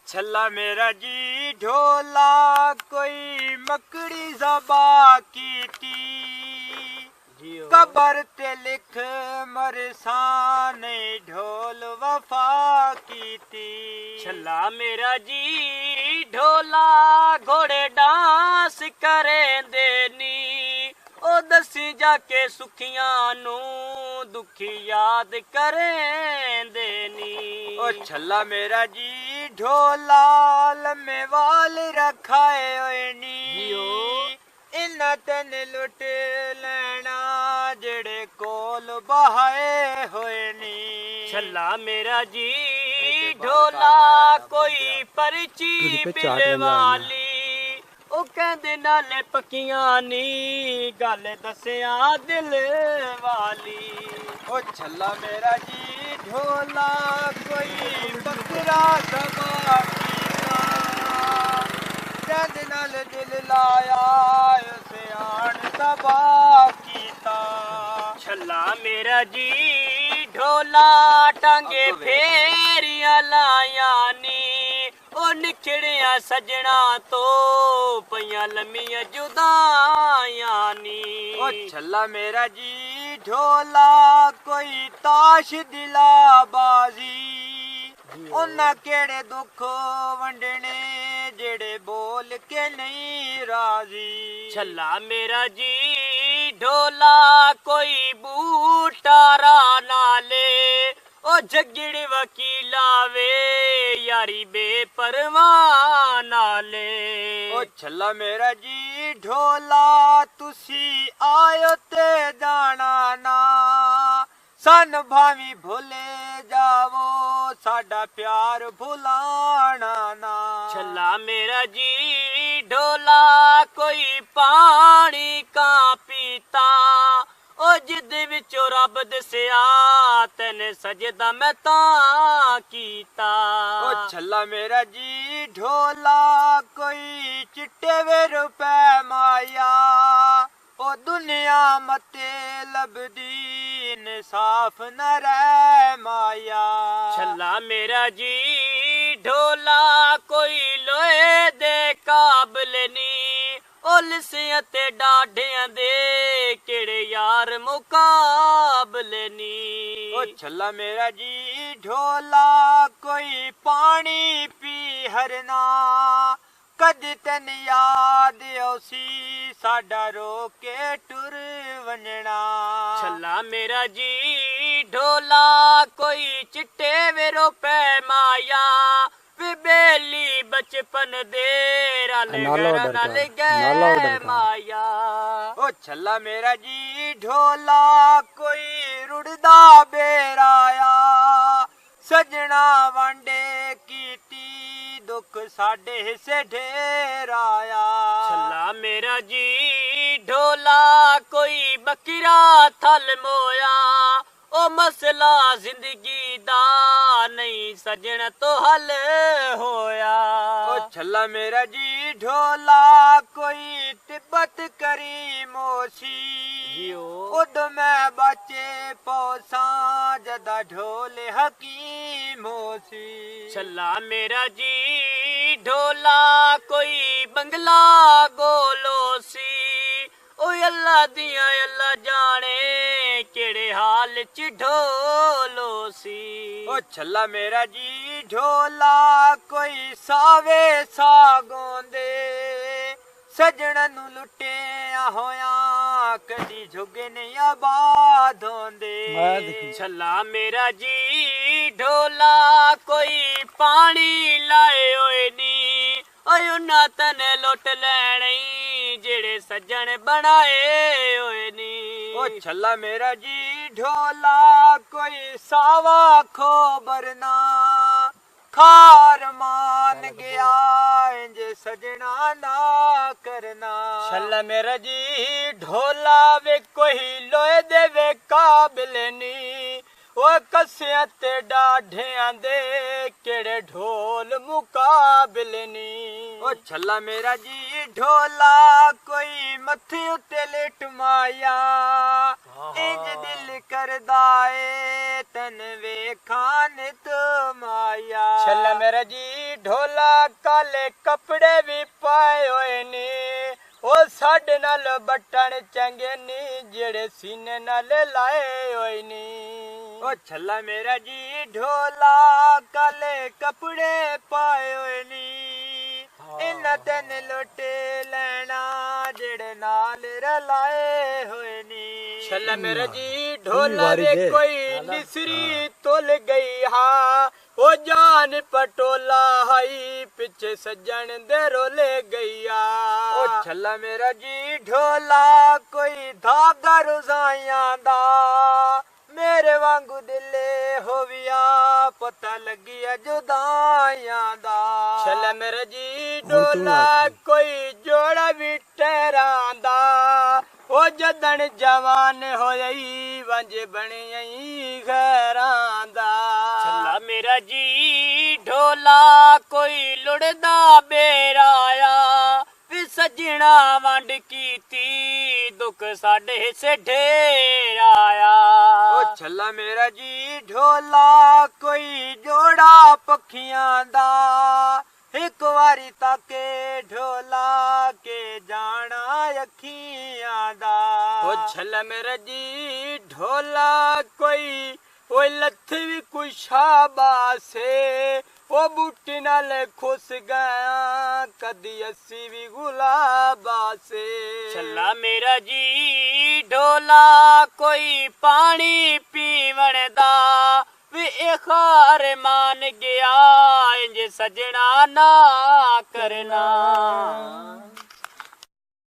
छल्ला मेरा जी ढोला कोई मकड़ी ज़बा कीती कबर ते लिख मरसान ढोल वफा कीती। छल्ला मेरा जी ढोला घोड़े डांस करें देनी ओ दसी जाके सुखियां नू दुखी याद करें देनी। ओ छल्ला मेरा जी ढोला लम्मे वाल रखाए होए नी इन्ना तेन लुट लेना जेड़े कोल बहाए होए नी। छल्ला मेरा जी ढोला कोई परची बिल वाली ओ कहंदे नाले पक्कियां नी गल दसिया दिल वाली। ओ छल्ला मेरा जी ढोला कोई बकरा समा कीता कहंदे नाल दिल लाया उसे आन सबा कीता। छल्ला मेरा जी ढोला टांगे फेरियां लाया नी ओ निखड़िया सजना तो पइयां लम्मियां जुदाइयां नी। ओ छल्ला मेरा जी ढोला कोई ताश दिला बाजी उन्ना केड़े दुख वंडने जेड़े बोल के नहीं राजी। छल्ला मेरा जी ढोला कोई बूटा रा नाले ओ जगड़ वकीला वे यारी बेपरवाह नाले। ओ छल्ला मेरा जी ढोला तुसी आयो ते जाना ना सन भावी भुले जावो साडा प्यार भुलाना ना। छल्ला मेरा जी ढोला कोई पानी का पीता ओ जिद विचों रब दसिया तेने सजदा मैं तां कीता। ओ छल्ला मेरा जी ढोला कोई चिट्टे वे रुपए माया ओ दुनिया मते लभदी इंसाफ न रह माया। छल्ला मेरा जी ढोला कोई लोहे दे काबल नी ओ लिसियां ते डाढियां दे केड़े यार मुकाबले नी। ओ छल्ला मेरा जी ढोला कोई पानी पी हरना कदी तन याद औसी साडा रोके टुर वंजना। छल्ला मेरा जी ढोला कोई चिट्टे वे रुपए माया वे बेली बचपन दे रल गए माया। ओ छल्ला मेरा जी ढोला कोई रुड़दा बेराया सजना वांडे कीती दुख साडे हिस्से ढेर आया। छल्ला मेरा जी ढोला कोई बकरा थल मोया ओ मसला जिंदगी दा नहीं सजन तो हल होया। ओ छल्ला मेरा जी ढोला कोई तिब्बत करी मोसी उद मैं बचे पौसा जदा ढोल हकीम होसी। छल्ला मेरा जी ढोला कोई बंगला गोलोसी ओ अल्लाह दिया अल्लाह जाने केड़े हाल च ढोलोसी। ओ छल्ला मेरा जी ढोला कोई सावे सागोंदे सजन नू लुटे होया कदी झुगे नहीं आबाद होंदे। छल्ला मेरा जी ढोला कोई पानी लाए होए नी ओए उन्ना तने लुट लैने जेड़े सज्जन बनाए होए नी। ओ छल्ला मेरा जी ढोला कोई सावा खोबर ना खार मान गया इंज सजना ना करना। छल्ला मेरा जी ढोला वे कोई लोहे दे वे काबिल नी ओ कसियां ते डाढियां दे केड़े ढोल मुकाबिल नी। ओ छल्ला मेरा जी ढोला कोई मथे उत्ते लिट माया इंज दिल करदा ए तन वेखां नित माया। छल्ला मेरा जी ਢੋਲਾ ਕਾਲੇ ਕੱਪੜੇ ਵੀ ਪਾਏ ਹੋਏ ਨੀ ਉਹ ਸਾਡੇ ਨਾਲ ਬਟਣ ਚੰਗੇ ਨੀ ਜਿਹੜੇ ਸੀਨੇ ਨਾਲ ਲਾਏ ਹੋਏ ਨੀ ਉਹ ਛੱਲਾ ਮੇਰਾ ਜੀ ਢੋਲਾ ਕਾਲੇ ਕੱਪੜੇ ਪਾਏ ਹੋਏ ਨੀ ਇਹਨਾਂ ਤੈਨ ਲੋਟੇ ਲੈਣਾ ਜਿਹੜੇ ਨਾਲ ਰਲਾਏ ਹੋਏ ਨੀ ਛੱਲਾ ਮੇਰਾ ਜੀ ਢੋਲਾ ਵੇ ਕੋਈ ਨਿਸਰੀ ਤੁਲ ਗਈ ਹਾਂ ਉਹ ਜਾਨ ਪਟੋਲਾ ਹਾਈ ਪਿੱਛੇ ਸੱਜਣ ਦੇ ਰੋਲੇ ਗਈਆ ਉਹ ਛੱਲਾ ਮੇਰਾ ਜੀ ਢੋਲਾ ਕੋਈ ਧਾਗਾ ਰੁਜ਼ਾਈਆਂ ਦਾ ਮੇਰੇ ਵਾਂਗੂ ਦਿਲੇ ਹੋਵਿਆ ਪਤਾ ਲੱਗਿਆ ਜੁਦਾਈਆਂ ਦਾ ਛੱਲਾ ਮੇਰਾ ਜੀ ਢੋਲਾ ਕੋਈ ਜੋੜਾ ਵੀ ਟਹਿਰਾਂ ਦਾ ਉਹ ਜਦਣ ਜਵਾਨ ਹੋਈ ਵੰਜ ਬਣੀ ਘਰਾਂ ਦਾ ਛੱਲਾ ਮੇਰਾ ਜੀ ਢੋਲਾ ਕੋਈ ਲੁੜਦਾ ਬੇਰਾਇਆ ਵੀ ਸੱਜਣਾ ਵੰਡ ਕੀਤੀ ਦੁੱਖ ਸਾਡੇ ਹਿੱਸੇ ਢੇਰ ਆਇਆ ਉਹ ਛੱਲਾ ਮੇਰਾ ਜੀ ਢੋਲਾ ਕੋਈ ਜੋੜਾ ਪੱਖੀਆਂ ਦਾ ਇੱਕ ਵਾਰੀ ਤਾਕੇ ਢੋਲਾ ਕੇ ਜਾਣਾ ਅੱਖੀਆਂ ਦਾ ਉਹ ਛੱਲਾ ਮੇਰਾ ਜੀ ਢੋਲਾ ਕੋਈ ਉਹ ਲੱਥ ਵੀ ਕੋਈ ਸ਼ਾਬਾਸੇ ਉਹ ਬੂਟੀ ਨਾਲ ਖੁਸ ਗਿਆ ਕਦੀ ਅਸੀਂ ਵੀ ਗੁਲਾਬਾਸੇ ਛੱਲਾ ਮੇਰਾ ਜੀ ਢੋਲਾ ਕੋਈ ਪਾਣੀ ਪੀਵਣ ਦਾ ਵੀ ਇਹ ਹਾਰ ਮੰਨ ਗਿਆ ਇੰਜ ਸਜਣਾ ਨਾ ਕਰਨਾ